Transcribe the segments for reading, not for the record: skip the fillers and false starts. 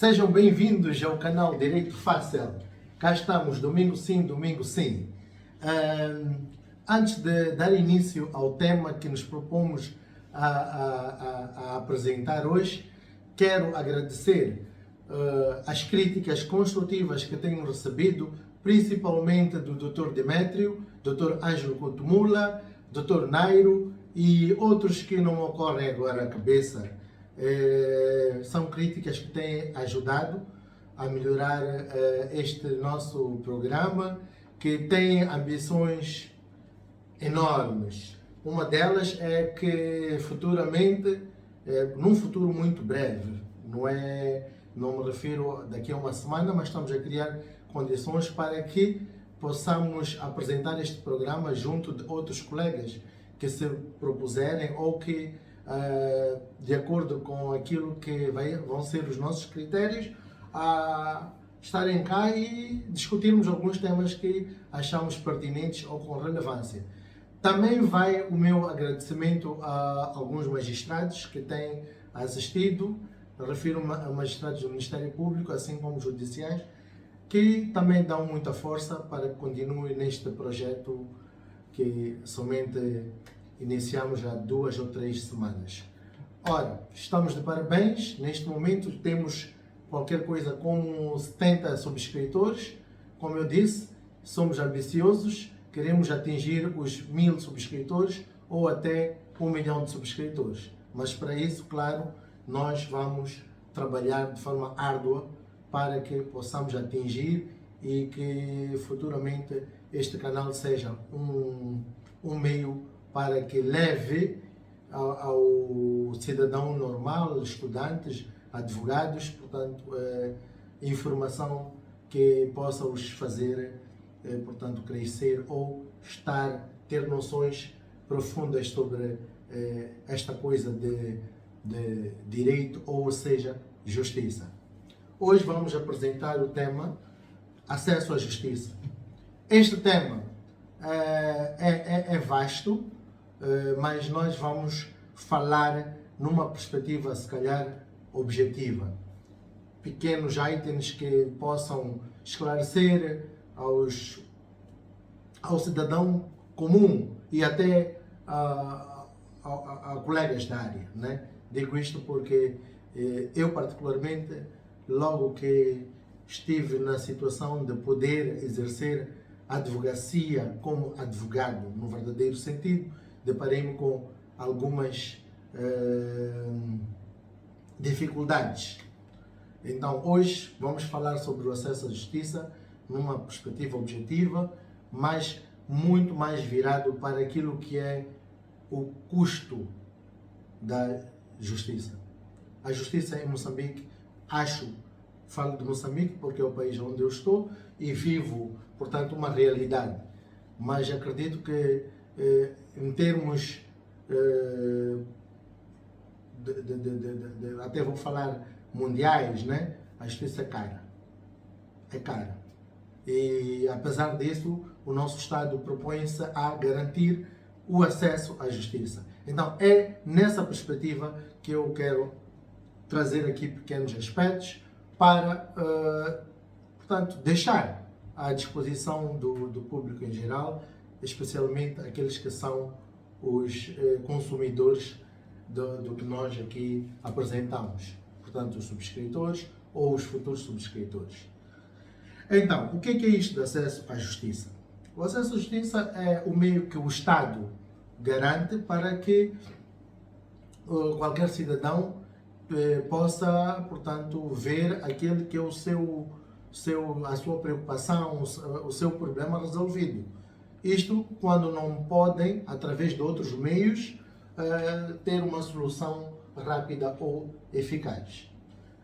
Sejam bem-vindos ao canal Direito Fácil. Cá estamos, domingo sim, domingo sim. Antes de dar início ao tema que nos propomos a apresentar hoje, quero agradecer as críticas construtivas que tenho recebido, principalmente do Dr. Demétrio, Dr. Ângelo Couto-Mula, Dr. Nairo e outros que não me ocorrem agora à cabeça. São críticas que têm ajudado a melhorar este nosso programa, que tem ambições enormes. Uma delas é que futuramente, num futuro muito breve, não me refiro daqui a uma semana, mas estamos a criar condições para que possamos apresentar este programa junto de outros colegas que se propuserem ou que, de acordo com aquilo que vão ser os nossos critérios, a estarem cá e discutirmos alguns temas que achamos pertinentes ou com relevância. Também vai o meu agradecimento a alguns magistrados que têm assistido, refiro a magistrados do Ministério Público, assim como judiciais, que também dão muita força para que continue neste projeto que somente iniciamos há 2 ou 3 semanas. Ora, estamos de parabéns. Neste momento temos qualquer coisa como 70 subscritores. Como eu disse, somos ambiciosos, queremos atingir os 1000 subscritores ou até 1 milhão de subscritores. Mas para isso, claro, nós vamos trabalhar de forma árdua para que possamos atingir e que futuramente este canal seja um meio para que leve ao cidadão normal, estudantes, advogados, portanto, informação que possa os fazer, portanto, crescer ou ter noções profundas sobre esta coisa de direito, ou seja, justiça. Hoje vamos apresentar o tema acesso à justiça. Este tema é vasto, mas nós vamos falar numa perspectiva, se calhar, objetiva. Pequenos itens que possam esclarecer ao cidadão comum e até a colegas da área, né? Digo isto porque eu, particularmente, logo que estive na situação de poder exercer a advocacia como advogado, no verdadeiro sentido, deparei-me com algumas dificuldades. Então, hoje vamos falar sobre o acesso à justiça numa perspectiva objetiva, mas muito mais virado para aquilo que é o custo da justiça. A justiça em Moçambique, falo de Moçambique porque é o país onde eu estou e vivo, portanto, uma realidade. Mas acredito que em termos até vou falar mundiais, né? A justiça é cara. É cara. E apesar disso, o nosso Estado propõe-se a garantir o acesso à justiça. Então é nessa perspectiva que eu quero trazer aqui pequenos aspectos para, portanto, deixar à disposição do público em geral, especialmente aqueles que são os consumidores do que nós aqui apresentamos, portanto, os subscritores ou os futuros subscritores. Então, o que é isto de acesso à justiça? O acesso à justiça é o meio que o Estado garante para que qualquer cidadão possa, portanto, ver aquele que é a sua preocupação, o seu problema resolvido. Isto quando não podem, através de outros meios, ter uma solução rápida ou eficaz.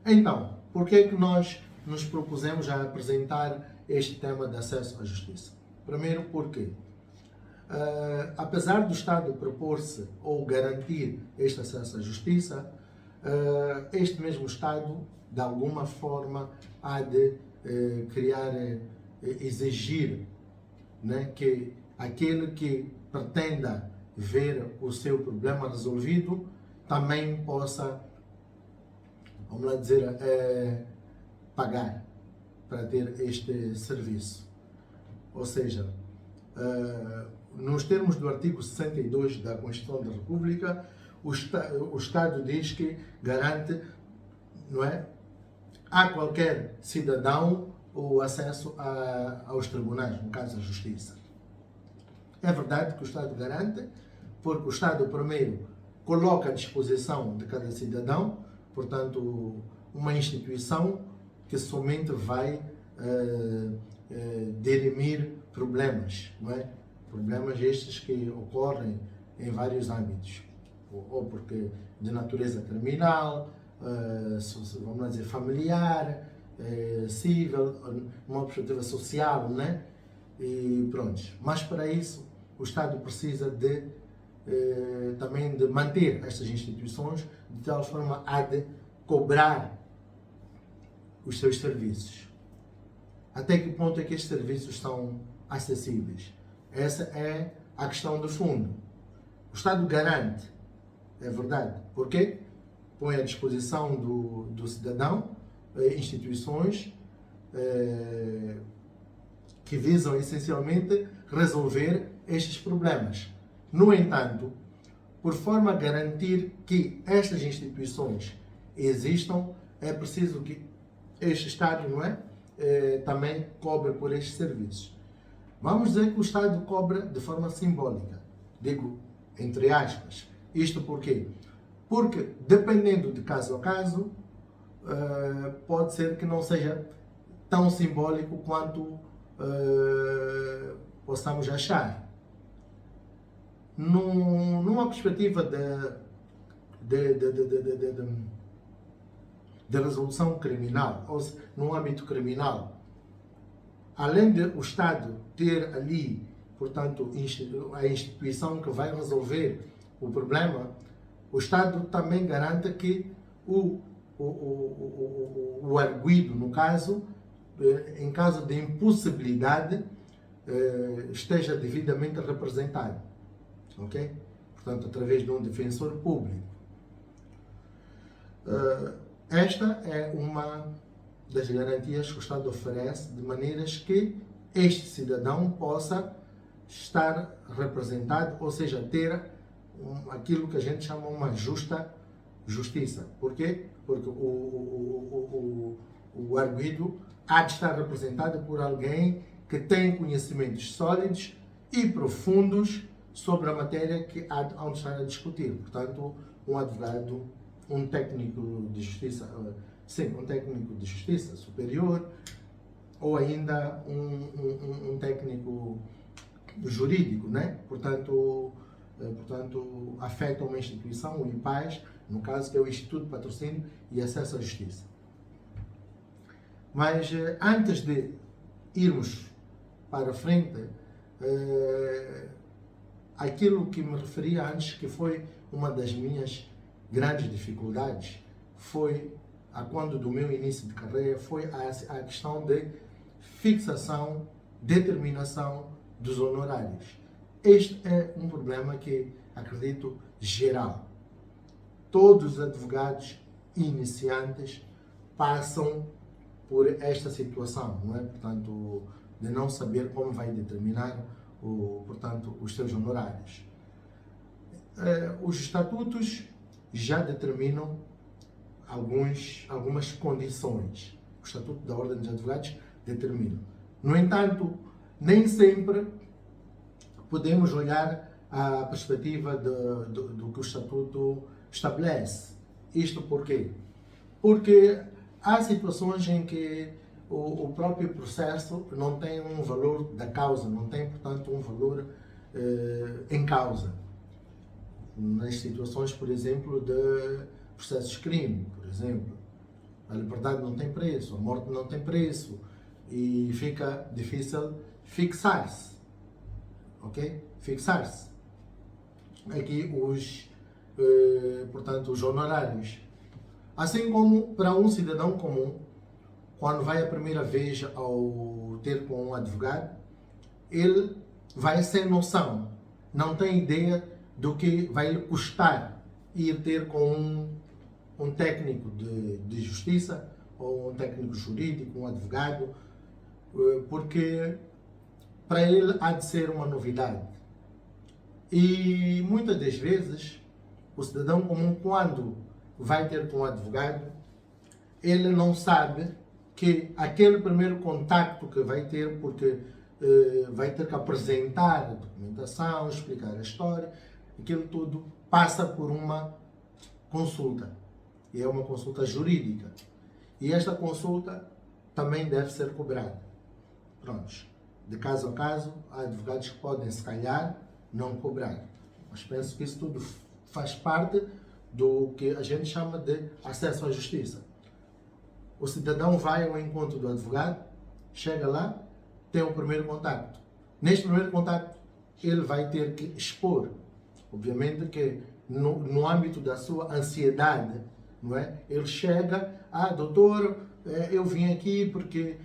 Então, por que é que nós nos propusemos a apresentar este tema de acesso à justiça? Primeiro porque, apesar do Estado propor-se ou garantir este acesso à justiça, este mesmo Estado, de alguma forma, há de exigir, né, que aquele que pretenda ver o seu problema resolvido também possa, vamos lá dizer, pagar para ter este serviço. Ou seja, nos termos do artigo 62 da Constituição da República, o Estado diz que garante, não é, a qualquer cidadão o acesso aos tribunais, no caso a justiça. É verdade que o Estado garante, porque o Estado primeiro coloca à disposição de cada cidadão, portanto, uma instituição que somente vai dirimir problemas, não é? Problemas estes que ocorrem em vários âmbitos, ou porque de natureza criminal, vamos dizer, familiar, civil, uma perspectiva social, né? E pronto. Mas para isso o Estado precisa também de manter estas instituições de tal forma a de cobrar os seus serviços. Até que ponto é que estes serviços são acessíveis? Essa é a questão de fundo. O Estado garante, é verdade, porque põe à disposição do cidadão instituições que visam essencialmente resolver estes problemas. No entanto, por forma a garantir que estas instituições existam, é preciso que este Estado, não é, também cobre por estes serviços. Vamos dizer que o Estado cobra de forma simbólica, digo entre aspas. Isto por quê? Porque, dependendo de caso a caso, pode ser que não seja tão simbólico quanto possamos achar. Numa perspectiva de resolução criminal, ou seja, no âmbito criminal, além de o Estado ter ali, portanto, a instituição que vai resolver o problema, o Estado também garante que o arguido, no caso, em caso de impossibilidade, esteja devidamente representado. Ok? Portanto, através de um defensor público. Esta é uma das garantias que o Estado oferece, de maneiras que este cidadão possa estar representado, ou seja, ter aquilo que a gente chama uma justa justiça. Por quê? Porque o arguido há de estar representado por alguém que tem conhecimentos sólidos e profundos sobre a matéria que há de estar a discutir. Portanto, um advogado, um técnico de justiça, um técnico de justiça superior, ou ainda um técnico jurídico, né? Portanto, afeta uma instituição, o IPAS, no caso que é o Instituto de Patrocínio e Acesso à Justiça. Mas antes de irmos para frente, aquilo que me referi antes, que foi uma das minhas grandes dificuldades, foi a quando do meu início de carreira, foi a questão de fixação, determinação dos honorários. Este é um problema que acredito geral. Todos os advogados iniciantes passam por esta situação, não é? Portanto, de não saber como vai determinar os seus honorários. Os estatutos já determinam algumas condições. O Estatuto da Ordem dos Advogados determina. No entanto, nem sempre podemos olhar a perspectiva do que o Estatuto estabelece. Isto por quê? Porque há situações em que o próprio processo não tem um valor da causa, não tem, portanto, um valor em causa. Nas situações, por exemplo, de processos de crime, por exemplo, a liberdade não tem preço, a morte não tem preço e fica difícil fixar-se, ok? Fixar-se. Aqui portanto, os honorários. Assim como para um cidadão comum, quando vai a primeira vez ao ter com um advogado, ele vai sem noção, não tem ideia do que vai lhe custar ir ter com um técnico de justiça ou um técnico jurídico, um advogado, porque para ele há de ser uma novidade. E muitas das vezes, o cidadão comum, quando vai ter com um advogado, ele não sabe que aquele primeiro contacto que vai ter, porque vai ter que apresentar a documentação, explicar a história, aquilo tudo passa por uma consulta. E é uma consulta jurídica. E esta consulta também deve ser cobrada. Prontos. De caso a caso, há advogados que podem, se calhar, não cobrar. Mas penso que isso tudo faz parte do que a gente chama de acesso à justiça. O cidadão vai ao encontro do advogado, chega lá, tem o primeiro contacto. Neste primeiro contacto, ele vai ter que expor. Obviamente que no âmbito da sua ansiedade, não é? Ele chega, doutor, eu vim aqui porque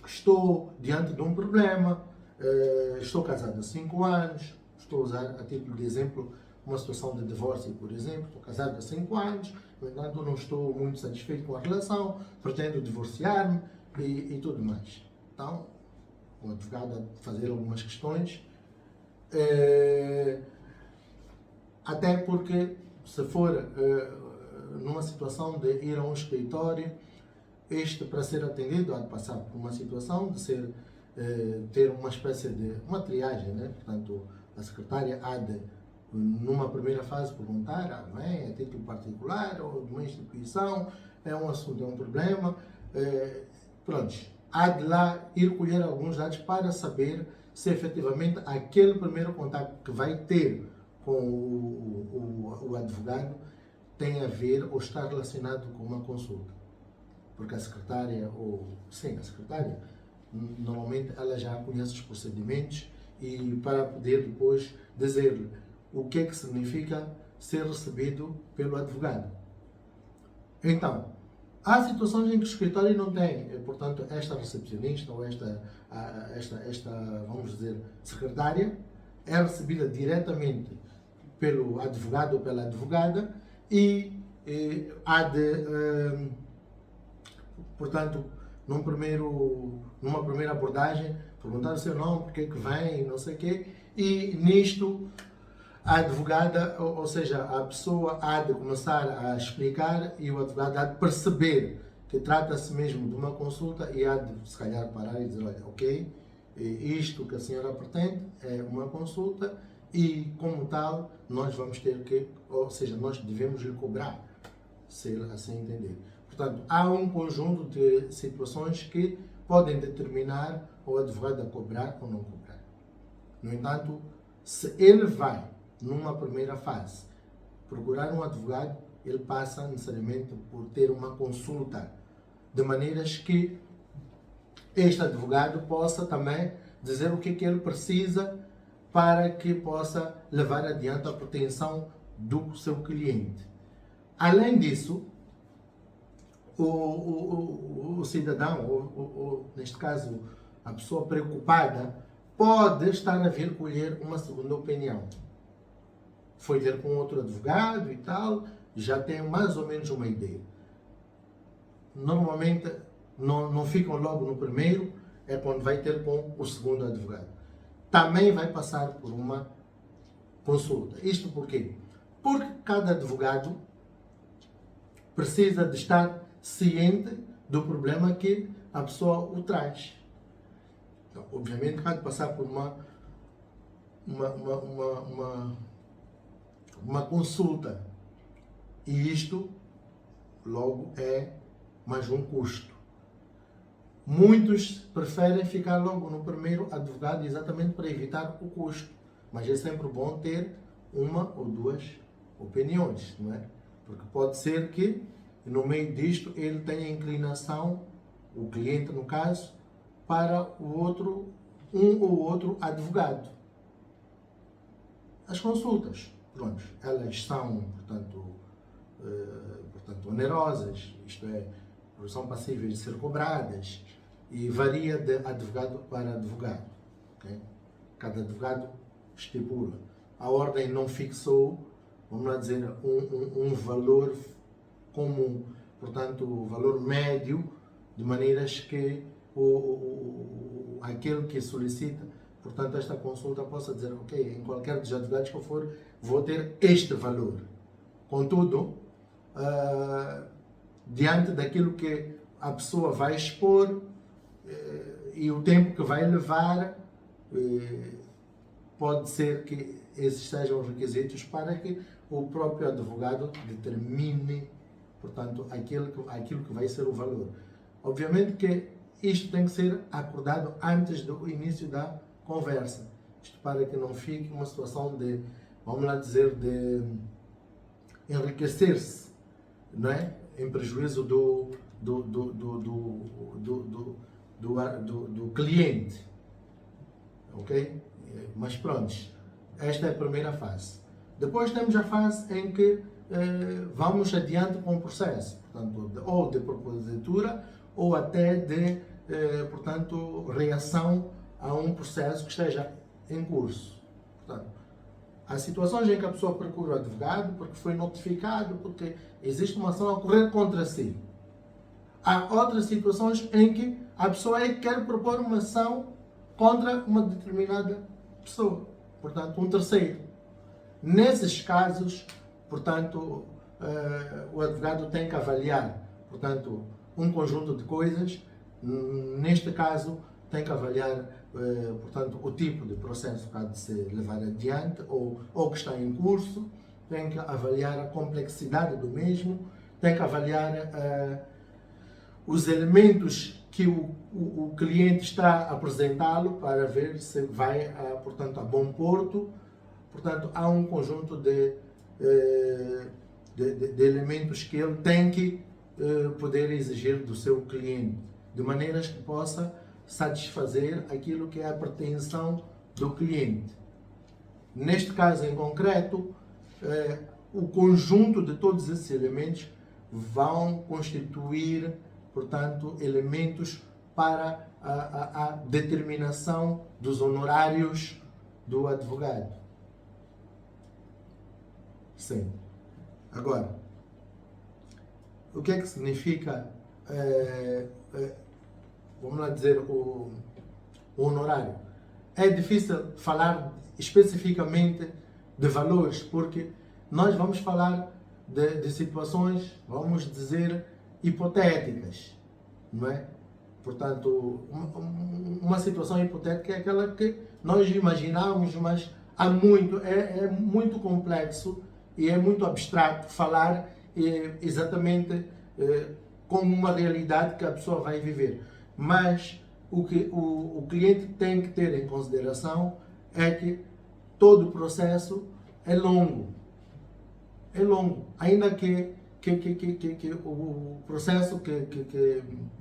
estou diante de um problema, estou casado há 5 anos, estou a usar a título de exemplo uma situação de divórcio, por exemplo, estou casado há 5 anos, no entanto não estou muito satisfeito com a relação, pretendo divorciar-me e tudo mais. Então, o advogado a fazer algumas questões, até porque se for numa situação de ir a um escritório, para ser atendido há de passar por uma situação de ser, ter uma espécie de uma triagem, né? Portanto, a secretária há de, numa primeira fase, perguntar, não é título particular ou de uma instituição, é um assunto, é um problema, pronto, há de lá ir colher alguns dados para saber se efetivamente aquele primeiro contato que vai ter com o advogado tem a ver ou está relacionado com uma consulta. Porque a secretária, a secretária, normalmente ela já conhece os procedimentos e para poder depois dizer-lhe o que é que significa ser recebido pelo advogado. Então, há situações em que o escritório não tem, portanto, esta recepcionista ou esta, vamos dizer, secretária, é recebida diretamente pelo advogado ou pela advogada e há de, portanto, numa primeira abordagem, perguntar o seu nome, porque é que vem, não sei o quê, e nisto a advogada, ou seja, a pessoa há de começar a explicar e o advogado há de perceber que trata-se mesmo de uma consulta e há de, se calhar, parar e dizer, olha, ok, isto que a senhora pretende é uma consulta e, como tal, nós vamos ter que, ou seja, nós devemos lhe cobrar, se ele assim entender. Portanto, há um conjunto de situações que podem determinar o advogado a cobrar ou não cobrar. No entanto, se ele vai, numa primeira fase, procurar um advogado, ele passa necessariamente por ter uma consulta, de maneiras que este advogado possa também dizer o que é que ele precisa para que possa levar adiante a proteção do seu cliente. Além disso, o cidadão, ou neste caso a pessoa preocupada, pode estar a vir colher uma segunda opinião. Foi ter com outro advogado e tal, já tem mais ou menos uma ideia. Normalmente não ficam logo no primeiro, é quando vai ter com o segundo advogado. Também vai passar por uma consulta. Isto por quê? Porque cada advogado precisa de estar ciente do problema que a pessoa o traz. Então, obviamente, vai passar por uma consulta. E isto, logo, é mais um custo. Muitos preferem ficar logo no primeiro advogado exatamente para evitar o custo. Mas é sempre bom ter uma ou duas opiniões, não é? Porque pode ser que, no meio disto, ele tenha inclinação, o cliente no caso, para um ou outro advogado. As consultas, pronto, elas são, portanto, onerosas, isto é, são passíveis de ser cobradas e varia de advogado para advogado. Okay? Cada advogado estipula. A ordem não fixou, vamos lá dizer, um valor como portanto, o valor médio, de maneiras que aquele que solicita, portanto, esta consulta possa dizer, ok, em qualquer dos advogados que eu for, vou ter este valor. Contudo, diante daquilo que a pessoa vai expor e o tempo que vai levar, pode ser que esses sejam os requisitos para que o próprio advogado determine, portanto, aquilo que vai ser o valor. Obviamente que isto tem que ser acordado antes do início da conversa. Isto para que não fique uma situação de, vamos lá dizer, de enriquecer-se, não é? Em prejuízo do cliente. Ok? Mas pronto, esta é a primeira fase. Depois temos a fase em que vamos adiante com o processo, portanto, ou de propositura ou até de, portanto, reação a um processo que esteja em curso. Portanto, há situações em que a pessoa procura o advogado porque foi notificado, porque existe uma ação a ocorrer contra si. Há outras situações em que a pessoa quer propor uma ação contra uma determinada pessoa, portanto, um terceiro. Nesses casos, portanto, o advogado tem que avaliar, portanto, um conjunto de coisas. Neste caso, tem que avaliar, portanto, o tipo de processo que há de se levar adiante ou que está em curso, tem que avaliar a complexidade do mesmo, tem que avaliar os elementos que o cliente está a apresentá-lo para ver se vai, portanto, a bom porto. Portanto, há um conjunto de elementos que ele tem que poder exigir do seu cliente, de maneiras que possa satisfazer aquilo que é a pretensão do cliente. Neste caso em concreto, o conjunto de todos esses elementos vão constituir, portanto, elementos para a determinação dos honorários do advogado. Sim. Agora, o que é que significa, vamos lá dizer, o honorário? É difícil falar especificamente de valores, porque nós vamos falar de situações, vamos dizer, hipotéticas, não é? Portanto, uma situação hipotética é aquela que nós imaginamos, mas há muito, é muito complexo e é muito abstrato falar exatamente como uma realidade que a pessoa vai viver. Mas o que o cliente tem que ter em consideração é que todo o processo é longo. É longo. Ainda que o processo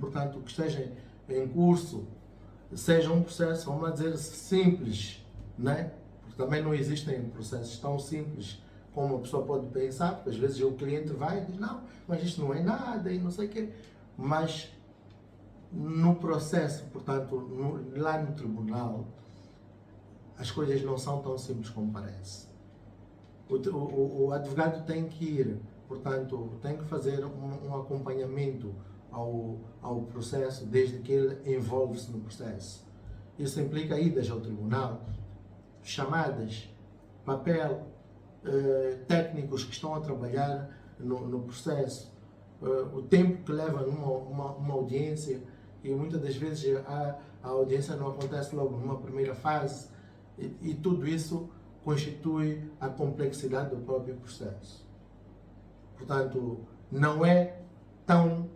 portanto, que esteja em curso seja um processo, vamos dizer, simples, né? Porque também não existem processos tão simples como a pessoa pode pensar, porque às vezes o cliente vai e diz, não, mas isto não é nada e não sei o quê. Mas no processo, portanto, lá no tribunal, as coisas não são tão simples como parece. O advogado tem que ir, portanto, tem que fazer um acompanhamento ao processo desde que ele envolve-se no processo. Isso implica idas ao tribunal, chamadas, papel, técnicos que estão a trabalhar no processo, o tempo que leva uma audiência, e muitas das vezes a audiência não acontece logo numa primeira fase, e tudo isso constitui a complexidade do próprio processo. Portanto, não é tão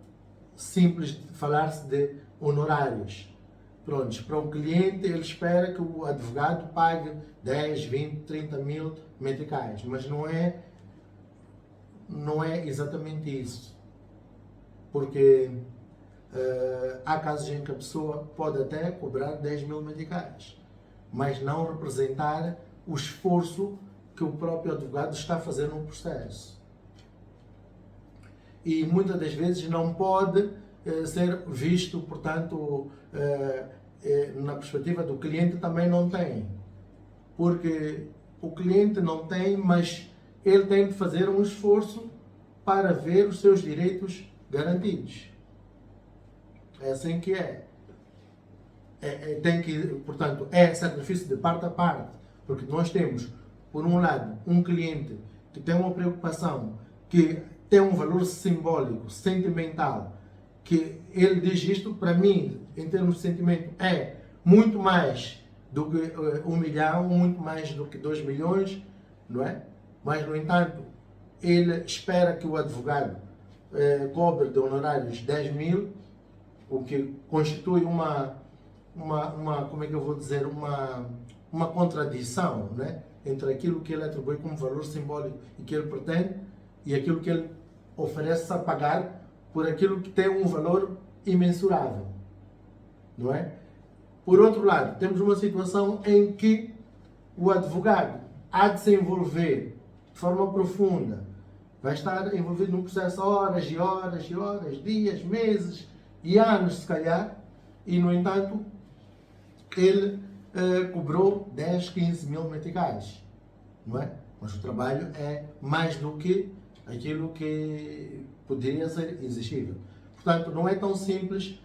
simples falar-se de honorários. Pronto, para o cliente ele espera que o advogado pague 10, 20, 30 mil meticais, mas não é exatamente isso. Porque há casos em que a pessoa pode até cobrar 10 mil meticais, mas não representar o esforço que o próprio advogado está fazendo no processo. E muitas das vezes não pode ser visto, portanto, na perspectiva do cliente também não tem. Porque o cliente não tem, mas ele tem que fazer um esforço para ver os seus direitos garantidos. É assim que é. Tem que, portanto, é sacrifício de parte a parte, porque nós temos, por um lado, um cliente que tem uma preocupação, que tem um valor simbólico, sentimental, que ele diz isto para mim, em termos de sentimento, é muito mais do que 1 milhão, muito mais do que 2 milhões, não é? Mas, no entanto, ele espera que o advogado cobre de honorários 10 mil, o que constitui como é que eu vou dizer, uma contradição, né? Entre aquilo que ele atribui como valor simbólico e que ele pretende e aquilo que ele oferece a pagar por aquilo que tem um valor imensurável, não é? Por outro lado, temos uma situação em que o advogado há de se envolver de forma profunda, vai estar envolvido num processo horas e horas e horas, dias, meses e anos, se calhar, e, no entanto, ele cobrou 10, 15 mil meticais, não é? Mas o trabalho é mais do que aquilo que poderia ser exigível. Portanto, não é tão simples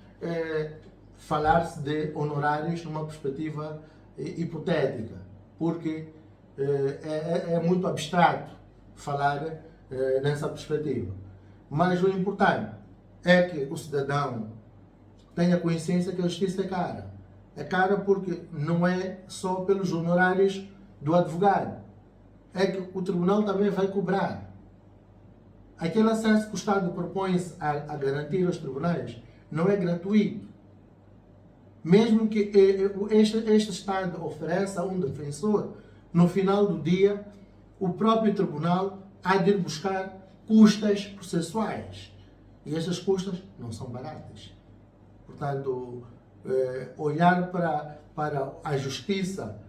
falar-se de honorários numa perspectiva hipotética, porque é muito abstrato falar nessa perspectiva. Mas o importante é que o cidadão tenha consciência que a justiça é cara. É cara porque não é só pelos honorários do advogado. É que o tribunal também vai cobrar. Aquele acesso que o Estado propõe-se a garantir aos tribunais não é gratuito. Mesmo que este Estado ofereça a um defensor, no final do dia, o próprio tribunal há de ir buscar custas processuais. E estas custas não são baratas. Portanto, olhar para a justiça,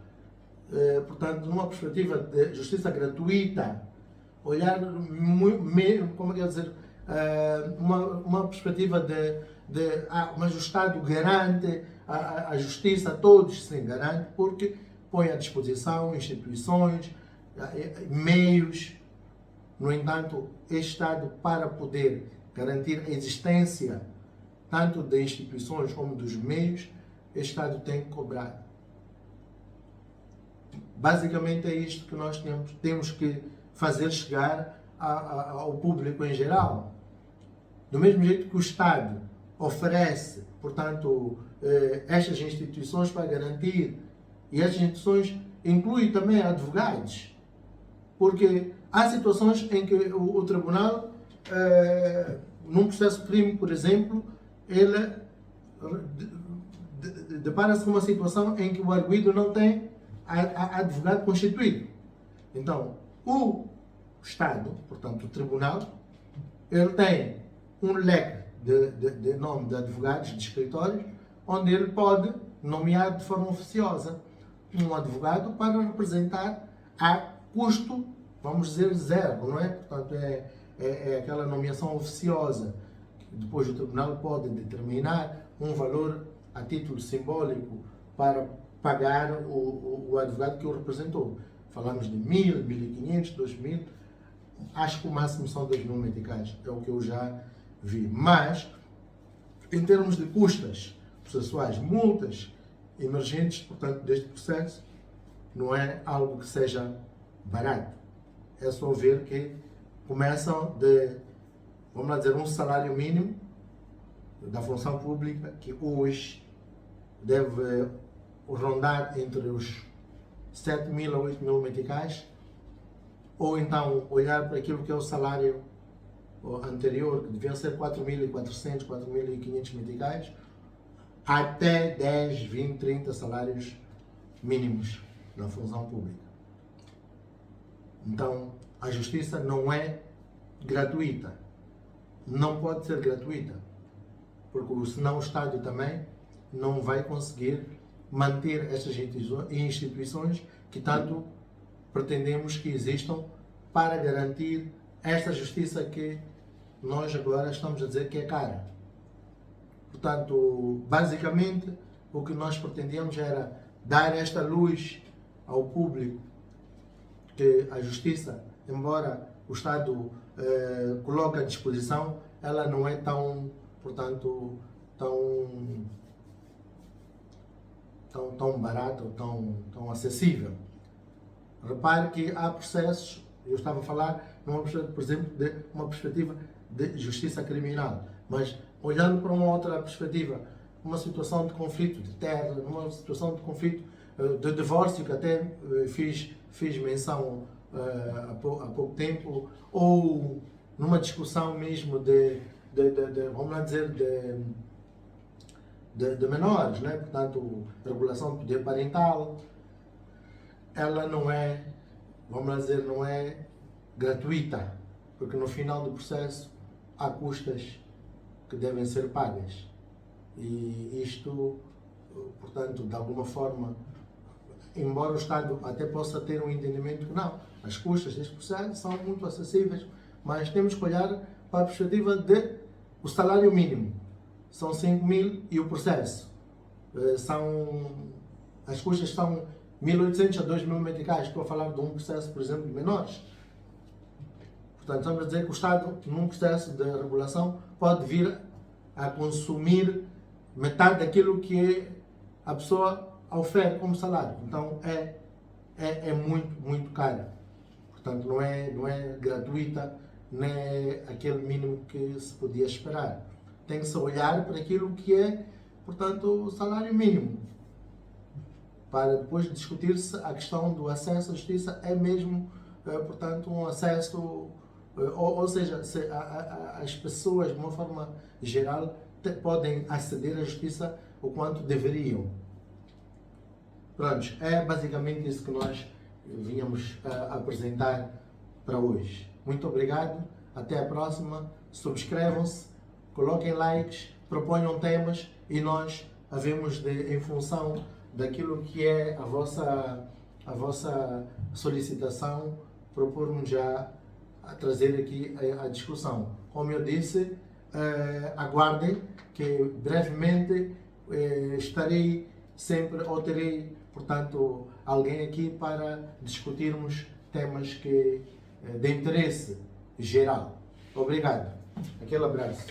portanto, numa perspectiva de justiça gratuita, olhar, como é que eu dizer, uma perspectiva mas o Estado garante a justiça, todos se garante, porque põe à disposição instituições, meios. No entanto, este Estado, para poder garantir a existência tanto de instituições como dos meios, o Estado tem que cobrar. Basicamente é isto que nós temos que fazer chegar ao público em geral. Do mesmo jeito que o Estado oferece, portanto, estas instituições para garantir, e estas instituições incluem também advogados, porque há situações em que o tribunal, num processo de crime, por exemplo, ele depara-se com uma situação em que o arguido não tem advogado constituído. Então, o Estado, portanto o tribunal, ele tem um leque de nome de advogados, de escritórios, onde ele pode nomear de forma oficiosa um advogado para representar a custo, vamos dizer, zero, não é? Portanto, é aquela nomeação oficiosa. Depois o tribunal pode determinar um valor a título simbólico para pagar o advogado que o representou. Falamos de 1.000, 1.500, 2.000, acho que o máximo são 2.000 meticais, é o que eu já vi. Mas, em termos de custas processuais, multas emergentes, portanto, deste processo, não é algo que seja barato. É só ver que começam vamos lá dizer, um salário mínimo da função pública, que hoje deve rondar entre os 7.000 a 8.000 meticais, ou então olhar para aquilo que é o salário anterior, que devia ser 4.400, 4.500 meticais, até 10, 20, 30 salários mínimos na função pública. Então, a justiça não é gratuita. Não pode ser gratuita, porque senão o Estado também não vai conseguir manter estas instituições que tanto pretendemos que existam para garantir esta justiça que nós agora estamos a dizer que é cara. Portanto, basicamente, o que nós pretendíamos era dar esta luz ao público, que a justiça, embora o Estado coloque à disposição, ela não é tão, portanto, tão barata ou tão acessível. Repare que há processos, eu estava a falar, por exemplo, de uma perspectiva de justiça criminal, mas olhando para uma outra perspectiva, uma situação de conflito de terra, numa situação de conflito de divórcio, que até fiz menção há pouco tempo, ou numa discussão mesmo vamos lá dizer, de menores, né? Portanto, regulação do poder parental, ela não é, vamos lá dizer, não é gratuita, porque no final do processo há custas que devem ser pagas. E isto, portanto, de alguma forma, embora o Estado até possa ter um entendimento que não, as custas deste processo são muito acessíveis, mas temos que olhar para a perspectiva de o salário mínimo. São 5.000 e o processo. As custas são 1.800 a 2.000 meticais. Estou a falar de um processo, por exemplo, de menores. Portanto, estamos a dizer que o Estado, num processo de regulação, pode vir a consumir metade daquilo que a pessoa oferece como salário. Então, é muito, muito caro. Portanto, não é gratuita, nem é aquele mínimo que se podia esperar. Tem que se olhar para aquilo que é, portanto, o salário mínimo, para depois discutir-se a questão do acesso à justiça é mesmo, portanto, um acesso, ou seja, se as pessoas, de uma forma geral, podem aceder à justiça o quanto deveriam. Pronto, é basicamente isso que nós vínhamos apresentar para hoje. Muito obrigado, até a próxima, subscrevam-se, coloquem likes, proponham temas e nós havemos em função daquilo que é a vossa solicitação, propormos já a trazer aqui a discussão. Como eu disse, aguardem que brevemente estarei sempre, ou terei, portanto, alguém aqui para discutirmos temas de interesse geral. Obrigado. Aquele abraço.